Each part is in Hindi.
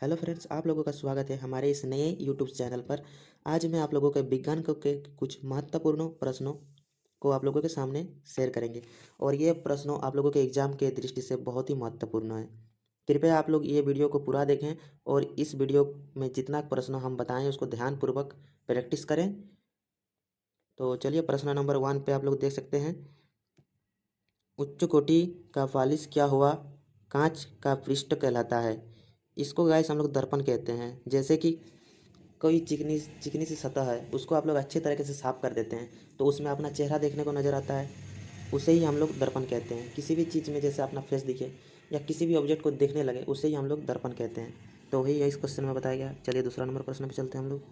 हेलो फ्रेंड्स, आप लोगों का स्वागत है हमारे इस नए यूट्यूब चैनल पर। आज मैं आप लोगों के विज्ञान के कुछ महत्वपूर्ण प्रश्नों को आप लोगों के सामने शेयर करेंगे और ये प्रश्नों आप लोगों के एग्जाम के दृष्टि से बहुत ही महत्वपूर्ण है। कृपया आप लोग ये वीडियो को पूरा देखें और इस वीडियो में जितना प्रश्न हम बताएं उसको ध्यानपूर्वक प्रैक्टिस करें। तो चलिए प्रश्न नंबर 1 पे आप लोग देख सकते हैं। उच्च कोटि का फालिस क्या हुआ? कांच का पृष्ठ कहलाता है। इसको गाइस हम लोग दर्पण कहते हैं। जैसे कि कोई चिकनी चिकनी सी सतह है, उसको आप लोग अच्छे तरीके से साफ कर देते हैं तो उसमें अपना चेहरा देखने को नज़र आता है, उसे ही हम लोग दर्पण कहते हैं। किसी भी चीज़ में जैसे अपना फेस दिखे या किसी भी ऑब्जेक्ट को देखने लगे, उसे ही हम लोग दर्पण कहते हैं। तो वही इस क्वेश्चन में बताया गया। चलिए दूसरा नंबर प्रश्न पे चलते हैं हम लोग।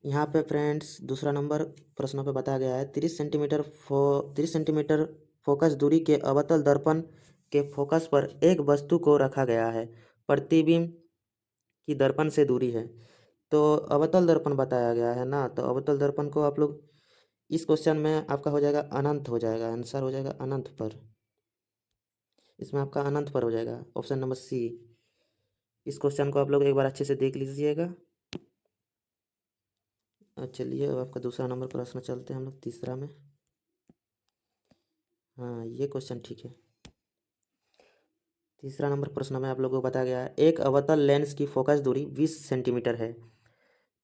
यहाँ पे फ्रेंड्स दूसरा नंबर प्रश्नों पे बताया गया है 30 सेंटीमीटर फोकस दूरी के अवतल दर्पण के फोकस पर एक वस्तु को रखा गया है। प्रतिबिंब की दर्पण से दूरी है। तो अवतल दर्पण बताया गया है ना, तो अवतल दर्पण को आप लोग इस क्वेश्चन में आपका हो जाएगा अनंत, हो जाएगा आंसर हो जाएगा अनंत पर। इसमें आपका अनंत पर हो जाएगा ऑप्शन नंबर सी। इस क्वेश्चन को आप लोग एक बार अच्छे से देख लीजिएगा। चलिए अब आपका दूसरा नंबर प्रश्न चलते हैं हम लोग तीसरा में। हाँ, ये क्वेश्चन ठीक है। तीसरा नंबर प्रश्न में आप लोगों को बताया गया है एक अवतल लेंस की फोकस दूरी 20 सेंटीमीटर है,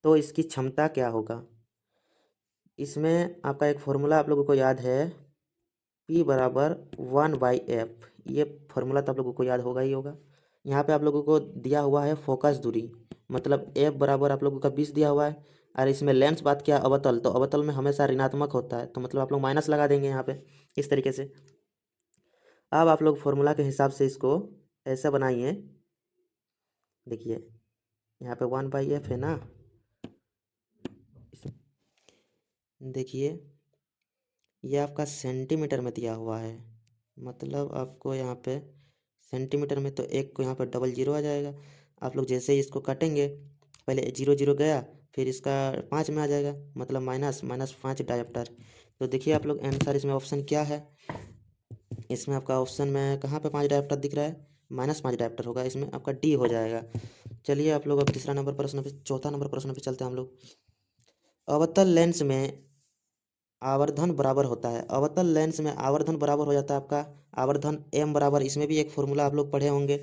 तो इसकी क्षमता क्या होगा? इसमें आपका एक फॉर्मूला आप लोगों को याद है, P बराबर 1/f। ये फार्मूला तो आप लोगों को याद होगा ही होगा। यहाँ पे आप लोगों को दिया हुआ है फोकस दूरी, मतलब f बराबर आप लोगों का 20 दिया हुआ है। और इसमें लेंस बात किया अवतल, तो अवतल में हमेशा ऋणात्मक होता है, तो मतलब आप लोग माइनस लगा देंगे यहाँ पे इस तरीके से। अब आप लोग फॉर्मूला के हिसाब से इसको ऐसा बनाइए। देखिए यहाँ पे 1/f है ना, देखिए ये आपका सेंटीमीटर में दिया हुआ है, मतलब आपको यहाँ पे सेंटीमीटर में तो एक को यहाँ पर डबल जीरो आ जाएगा। आप लोग जैसे ही इसको काटेंगे, पहले जीरो जीरो गया, फिर इसका 5 में आ जाएगा, मतलब माइनस माइनस 5 डायोप्टर। तो देखिए आप लोग आंसर इसमें ऑप्शन क्या है। इसमें आपका ऑप्शन में कहाँ पे 5 डायोप्टर दिख रहा है? -5 डायोप्टर होगा, इसमें आपका डी हो जाएगा। चलिए आप लोग अब तीसरा नंबर प्रश्न पे, चौथा नंबर प्रश्न पे चलते हैं हम लोग। अवतल लेंस में आवर्धन बराबर होता है। अवतल लेंस में आवर्धन बराबर हो जाता है आपका आवर्धन m बराबर, इसमें भी एक फॉर्मूला आप लोग पढ़े होंगे।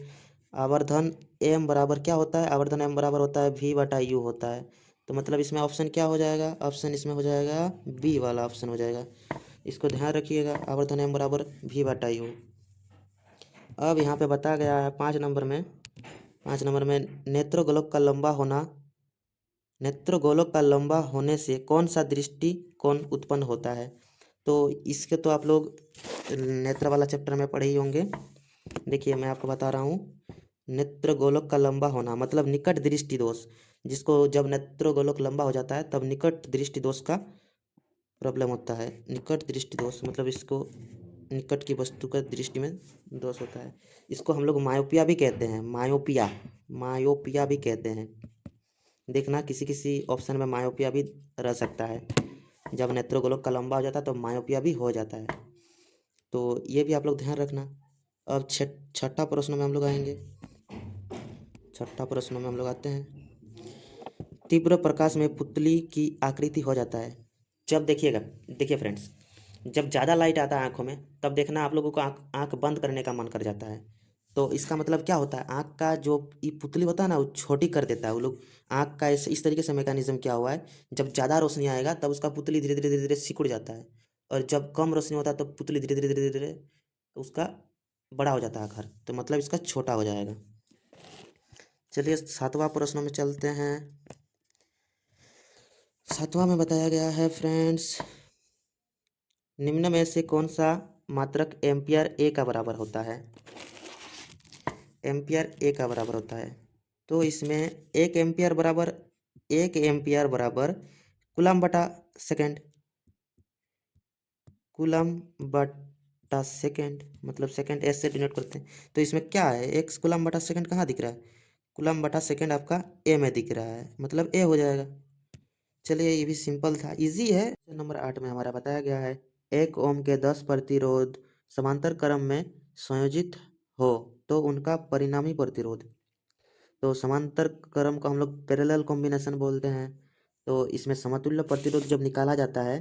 आवर्धन m बराबर क्या होता है? आवर्धन m बराबर होता है v/u होता है। तो मतलब इसमें ऑप्शन क्या हो जाएगा? ऑप्शन इसमें हो जाएगा बी वाला ऑप्शन हो जाएगा। इसको ध्यान रखिएगा, आवर्धन m बराबर v/u। अब यहाँ पे बताया गया है 5 नंबर में नेत्रगोलक का लंबा होने से कौन सा दृष्टिकोण उत्पन्न होता है? तो इसके तो आप लोग नेत्र वाला चैप्टर में पढ़े ही होंगे। देखिए मैं आपको बता रहा हूँ, नेत्रगोलक का लंबा होना मतलब निकट दृष्टि दोष। जिसको जब नेत्रगोलक लंबा हो जाता है तब निकट दृष्टि दोष का प्रॉब्लम होता है। निकट दृष्टि दोष मतलब इसको निकट की वस्तु का दृष्टि में दोष होता है। इसको हम लोग मायोपिया भी कहते हैं, मायोपिया मायोपिया भी कहते हैं। देखना किसी किसी ऑप्शन में मायोपिया भी रह सकता है। जब नेत्रगोलक का लंबा हो जाता है तो मायोपिया भी हो जाता है, तो ये भी आप लोग ध्यान रखना। अब छठा प्रश्न में हम लोग आएंगे। छठा प्रश्न में हम लोग आते हैं। तीव्र प्रकाश में पुतली की आकृति हो जाता है जब, देखिएगा, देखिए फ्रेंड्स, जब ज़्यादा लाइट आता है आंखों में तब देखना आप लोगों को आँख आँख बंद करने का मन कर जाता है। तो इसका मतलब क्या होता है? आँख का जो ये पुतली होता है ना, वो छोटी कर देता है वो लोग। आँख का इस तरीके से मैकेनिज्म क्या हुआ है, जब ज़्यादा रोशनी आएगा तब उसका पुतली धीरे धीरे धीरे धीरे सिकुड़ जाता है, और जब कम रोशनी होता है तो पुतली धीरे धीरे धीरे धीरे उसका बड़ा हो जाता है आकार, तो मतलब इसका छोटा हो जाएगा। चलिए सातवां प्रश्न में चलते हैं। सातवां में बताया गया है फ्रेंड्स, निम्न में से कौन सा मात्रक एम्पियर ए का बराबर होता है? एम्पियर ए का बराबर होता है, तो इसमें एक एम्पियर बराबर कूलम बटा सेकेंड। कूलम बटा सेकेंड मतलब सेकेंड एस से डिनोट करते हैं। तो इसमें क्या है, एक कूलम बटा सेकेंड कहाँ दिख रहा है? कूलम बटा सेकेंड आपका ए में दिख रहा है, मतलब ए हो जाएगा। चलिए ये भी सिंपल था, इजी है। नंबर 8 में हमारा बताया गया है 1 ओम के 10 प्रतिरोध समांतर क्रम में संयोजित हो तो उनका परिणामी प्रतिरोध। तो समांतर क्रम को हम लोग पैरेलल कॉम्बिनेशन बोलते हैं। तो इसमें समतुल्य प्रतिरोध जब निकाला जाता है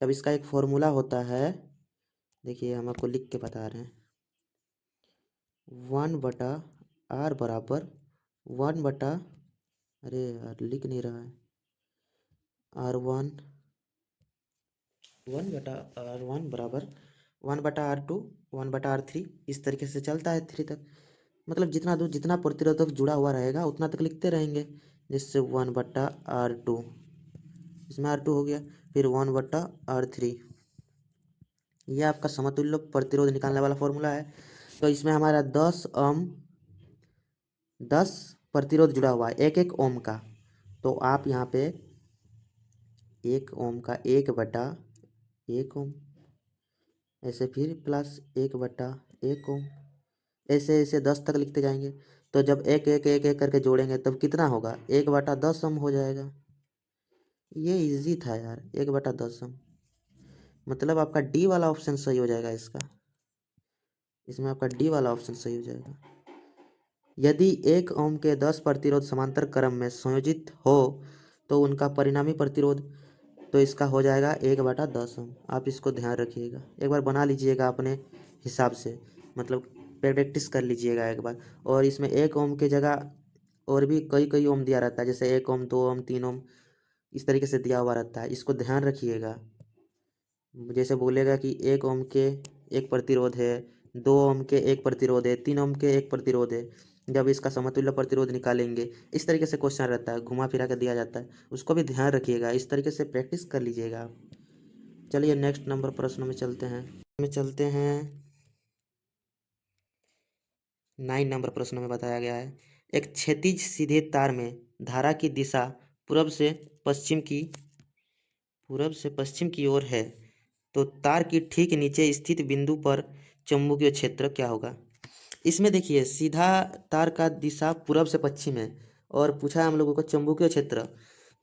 तब इसका एक फॉर्मूला होता है, देखिए हम आपको लिख के बता रहे हैं, 1/r बराबर 1/, अरे यार लिख नहीं रहा है, R1 1/r1 बराबर 1/r2 1/r3, इस तरीके से चलता है 3 तक। मतलब जितना दूर जितना प्रतिरोधक जुड़ा हुआ रहेगा उतना तक लिखते रहेंगे। जिससे 1/r2, इसमें R2 हो गया, फिर 1/r3। ये आपका समतुल्य प्रतिरोध निकालने वाला फॉर्मूला है। तो इसमें हमारा 10 प्रतिरोध जुड़ा हुआ है, एक एक ओम का। तो आप यहाँ पे 1 ओम का 1/1 ओम, ऐसे फिर प्लस 1/1 ओम, ऐसे ऐसे 10 तक लिखते जाएंगे। तो जब एक एक एक एक करके जोड़ेंगे तब कितना होगा, 1/10 ओम हो जाएगा। ये इजी था यार, 1/10 ओम। मतलब आपका डी वाला ऑप्शन सही हो जाएगा इसका, इसमें आपका डी वाला ऑप्शन सही हो जाएगा। यदि 1 ओम के 10 प्रतिरोध समांतर क्रम में संयोजित हो तो उनका परिणामी प्रतिरोध, तो इसका हो जाएगा 1/10 ओम। आप इसको ध्यान रखिएगा, एक बार बना लीजिएगा अपने हिसाब से, मतलब प्रैक्टिस कर लीजिएगा एक बार। और इसमें 1 ओम की जगह और भी कई कई ओम दिया रहता है, जैसे 1 ओम 2 ओम 3 ओम, इस तरीके से दिया हुआ रहता है, इसको ध्यान रखिएगा। जैसे बोलेगा कि 1 ओम के एक प्रतिरोध है, 2 ओम के एक प्रतिरोध है, 3 ओम के एक प्रतिरोध है, जब इसका समतुल्य प्रतिरोध निकालेंगे, इस तरीके से क्वेश्चन रहता है, घुमा फिरा कर दिया जाता है, उसको भी ध्यान रखिएगा, इस तरीके से प्रैक्टिस कर लीजिएगा आप। चलिए नेक्स्ट नंबर प्रश्न में चलते हैं 9 नंबर प्रश्न में बताया गया है, एक क्षैतिज सीधे तार में धारा की दिशा पूरब से पश्चिम की ओर है, तो तार की ठीक नीचे स्थित बिंदु पर चुंबकीय क्षेत्र क्या होगा। इसमें देखिए सीधा तार का दिशा पूरब से पश्चिम है और पूछा है हम लोगों को चुंबकीय क्षेत्र,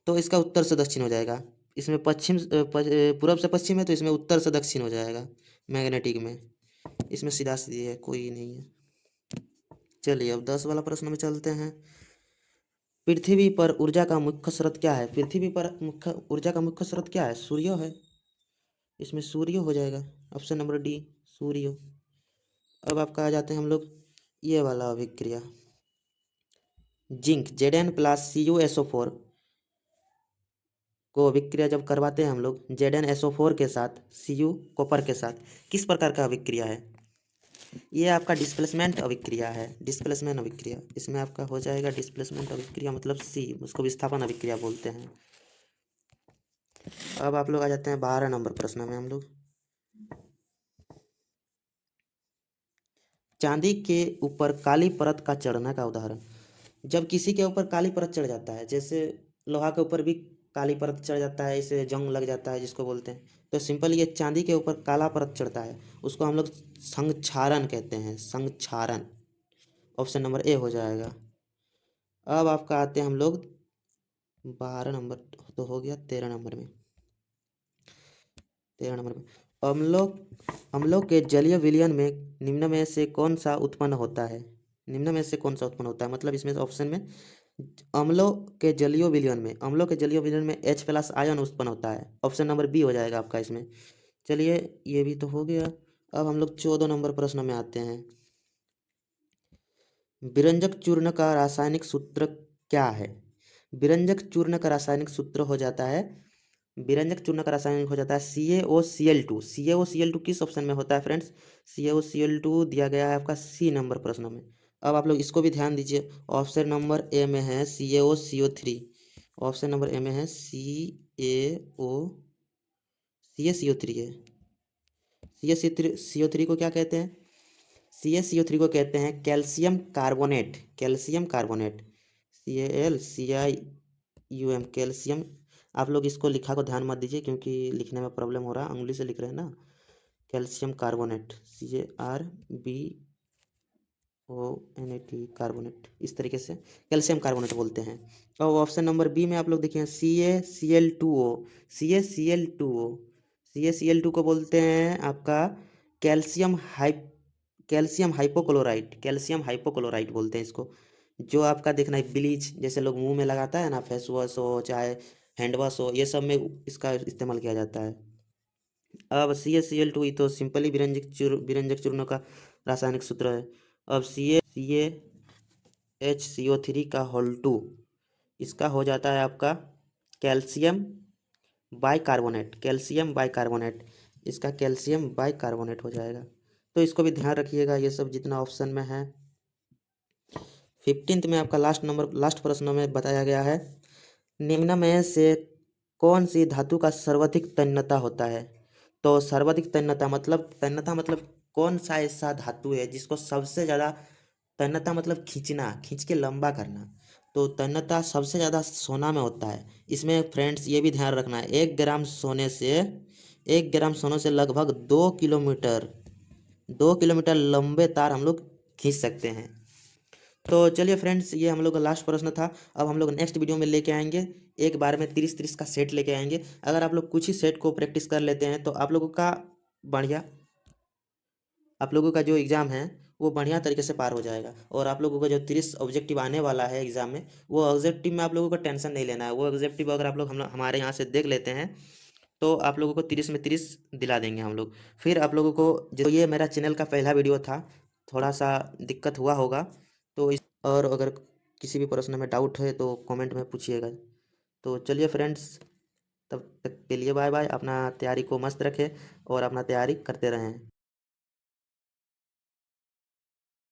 तो इसका उत्तर से दक्षिण हो जाएगा। इसमें पूरब से पश्चिम है तो इसमें उत्तर से दक्षिण हो जाएगा मैग्नेटिक में, इसमें सीधा सीधी है, कोई नहीं है। चलिए अब 10 वाला प्रश्न में चलते हैं। पृथ्वी पर ऊर्जा का मुख्य स्रोत क्या है। पृथ्वी पर मुख्य ऊर्जा का मुख्य स्रोत क्या है, सूर्य है, इसमें सूर्य हो जाएगा, ऑप्शन नंबर डी सूर्य। अब आपका आ जाते हैं हम लोग ये वाला अभिक्रिया, जिंक Zn+Cu SO4 को अभिक्रिया जब करवाते हैं हम लोग ZnSO4 के साथ Cu कॉपर के साथ, किस प्रकार का अभिक्रिया है। ये आपका डिस्प्लेसमेंट अभिक्रिया है, डिस्प्लेसमेंट अभिक्रिया, इसमें आपका हो जाएगा डिस्प्लेसमेंट अभिक्रिया मतलब सी, उसको विस्थापन अभिक्रिया बोलते हैं। अब आप लोग आ जाते हैं 12 नंबर प्रश्न में हम लोग, चांदी के ऊपर काली परत का चढ़ना का उदाहरण। जब किसी के ऊपर काली परत चढ़ जाता है, जैसे लोहा के ऊपर भी काली परत चढ़ जाता है, इसे जंग लग जाता है जिसको बोलते हैं, तो सिंपल ये चांदी के ऊपर काला परत चढ़ता है, उसको हम लोग संक्षारण कहते हैं, संक्षारण, ऑप्शन नंबर ए हो जाएगा। अब आपका आते हैं हम लोग 12 नंबर तो हो गया, 13 नंबर में अम्लों के जलीय विलयन में निम्न में से कौन सा उत्पन्न होता है। निम्न में से कौन सा उत्पन्न होता है, मतलब इसमें ऑप्शन में अम्लों के जलीय विलयन में H+ आयन उत्पन्न होता है, ऑप्शन नंबर बी हो जाएगा आपका इसमें। चलिए ये भी तो हो गया। अब हम लोग 14 नंबर प्रश्न में आते हैं, विरंजक चूर्ण का रासायनिक सूत्र क्या है। विरंजक चूर्ण का रासायनिक सूत्र हो जाता है, विरंजक चूर्ण का रासायनिक हो जाता है CaOCl2। CaOCl2 किस ऑप्शन में होता है फ्रेंड्स, CaOCl2 दिया गया है आपका सी नंबर प्रश्न में। अब आप लोग इसको भी ध्यान दीजिए, ऑप्शन नंबर ए में है CaOCO3, ऑप्शन नंबर ए में है CaCO3 है। CaCO3 को क्या कहते हैं, CaCO3 को कहते हैं calcium carbonate, calcium carbonate, CalCium, calcium. आप लोग इसको लिखा को ध्यान मत दीजिए क्योंकि लिखने में प्रॉब्लम हो रहा है, उंगली से लिख रहे हैं ना। कैल्शियम कार्बोनेट CaRbONate कार्बोनेट, इस तरीके से कैल्शियम कार्बोनेट बोलते हैं। और ऑप्शन नंबर बी में आप लोग देखिए CaCl2O, CaCl2O, CaCl2 को बोलते हैं आपका कैल्शियम हाइपोक्लोराइड, कैल्शियम हाइपोक्लोराइड बोलते हैं इसको। जो आपका देखना है ब्लीच जैसे लोग मुंह में लगाता है ना, फेस वॉश हो चाहे हैंड वॉश हो, ये सब में इसका इस्तेमाल किया जाता है। अब CaCl2 ये तो सिंपली विरंजक चूर्ण का रासायनिक सूत्र है। अब CaHCO3 का होल 2, इसका हो जाता है आपका कैल्शियम बाइकार्बोनेट, इसका कैल्शियम बाइकार्बोनेट हो जाएगा। तो इसको भी ध्यान रखिएगा, ये सब जितना ऑप्शन में है। 15th में आपका लास्ट प्रश्न में बताया गया है, निम्न में से कौन सी धातु का सर्वाधिक तन्यता होता है। तो सर्वाधिक तन्यता मतलब कौन सा ऐसा धातु है जिसको सबसे ज़्यादा तन्यता मतलब खींचना, खींच के लंबा करना। तो तन्यता सबसे ज़्यादा सोना में होता है। इसमें फ्रेंड्स ये भी ध्यान रखना है, 1 ग्राम सोने से लगभग 2 किलोमीटर लंबे तार हम लोग खींच सकते हैं। तो चलिए फ्रेंड्स, ये हम लोग का लास्ट प्रश्न था। अब हम लोग नेक्स्ट वीडियो में लेके आएंगे, एक बार में 30 का सेट लेके आएंगे। अगर आप लोग कुछ ही सेट को प्रैक्टिस कर लेते हैं तो बढ़िया आप लोगों का जो एग्ज़ाम है वो बढ़िया तरीके से पार हो जाएगा। और आप लोगों का जो 30 ऑब्जेक्टिव आने वाला है एग्ज़ाम में, वो ऑब्जेक्टिव में आप लोगों को टेंशन नहीं लेना है। वो ऑब्जेक्टिव अगर आप लोग हमारे यहाँ से देख लेते हैं तो आप लोगों को 30 में 30 दिला देंगे हम लोग। फिर आप लोगों को जो ये मेरा चैनल का पहला वीडियो था, थोड़ा सा दिक्कत हुआ होगा तो और अगर किसी भी प्रश्न में डाउट है तो कमेंट में पूछिएगा। तो चलिए फ्रेंड्स, तब तक के लिए बाय बाय। अपना तैयारी को मस्त रखें और अपना तैयारी करते रहें।